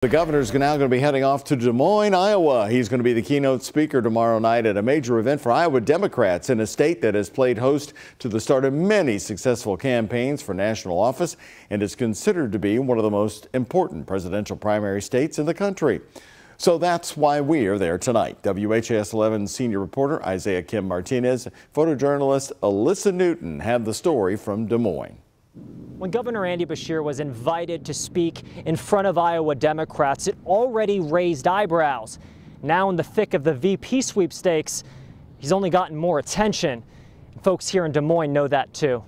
The governor's now going to be heading off to Des Moines, Iowa. He's going to be the keynote speaker tomorrow night at a major event for Iowa Democrats in a state that has played host to the start of many successful campaigns for national office and is considered to be one of the most important presidential primary states in the country. So that's why we are there tonight. WHAS 11 senior reporter Isaiah Kim Martinez, photojournalist Alyssa Newton have the story from Des Moines. When Governor Andy Beshear was invited to speak in front of Iowa Democrats, it already raised eyebrows. Now in the thick of the VP sweepstakes, he's only gotten more attention. Folks here in Des Moines know that too.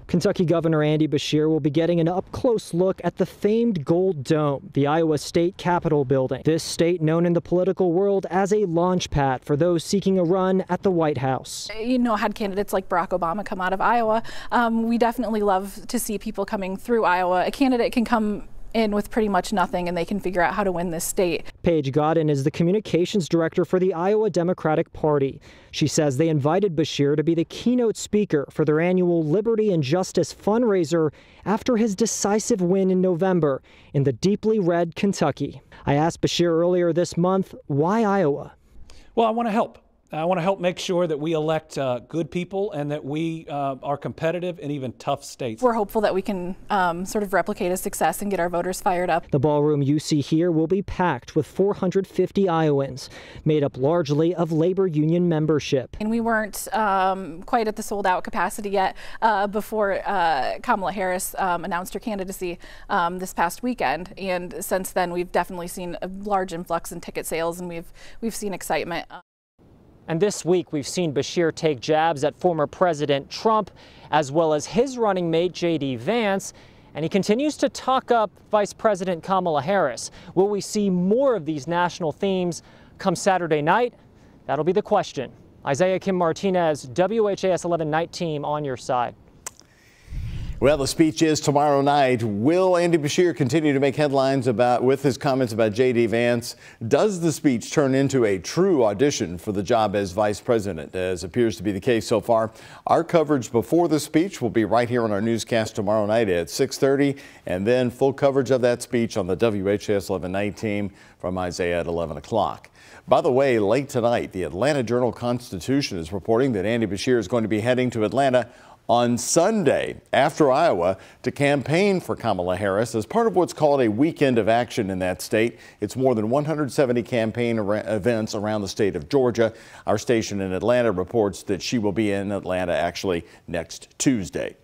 Kentucky Governor Andy Beshear will be getting an up-close look at the famed Gold Dome, the Iowa State Capitol building. This state known in the political world as a launch pad for those seeking a run at the White House. You know, had candidates like Barack Obama come out of Iowa. We definitely love to see people coming through Iowa. A candidate can come in with pretty much nothing and they can figure out how to win this state. Paige Godin is the communications director for the Iowa Democratic Party. She says they invited Beshear to be the keynote speaker for their annual Liberty and Justice fundraiser after his decisive win in November in the deeply red Kentucky. I asked Beshear earlier this month, why Iowa? Well, I want to help. I want to help make sure that we elect good people and that we are competitive in even tough states. We're hopeful that we can sort of replicate his success and get our voters fired up. The ballroom you see here will be packed with 450 Iowans, made up largely of labor union membership. And we weren't quite at the sold-out capacity yet before Kamala Harris announced her candidacy this past weekend. And since then, we've definitely seen a large influx in ticket sales, and we've seen excitement. And this week, we've seen Beshear take jabs at former President Trump, as well as his running mate, J.D. Vance, and he continues to talk up Vice President Kamala Harris. Will we see more of these national themes come Saturday night? That'll be the question. Isaiah Kim Martinez, WHAS 11 Night Team on your side. Well, the speech is tomorrow night. Will Andy Beshear continue to make headlines with his comments about J.D. Vance? Does the speech turn into a true audition for the job as vice president, as appears to be the case so far? Our coverage before the speech will be right here on our newscast tomorrow night at 6:30, and then full coverage of that speech on the WHAS 11 Night Team from Isaiah at 11 o'clock. By the way, late tonight, the Atlanta Journal-Constitution is reporting that Andy Beshear is going to be heading to Atlanta on Sunday after Iowa to campaign for Kamala Harris as part of what's called a weekend of action in that state. It's more than 170 campaign events around the state of Georgia. Our station in Atlanta reports that she will be in Atlanta actually next Tuesday.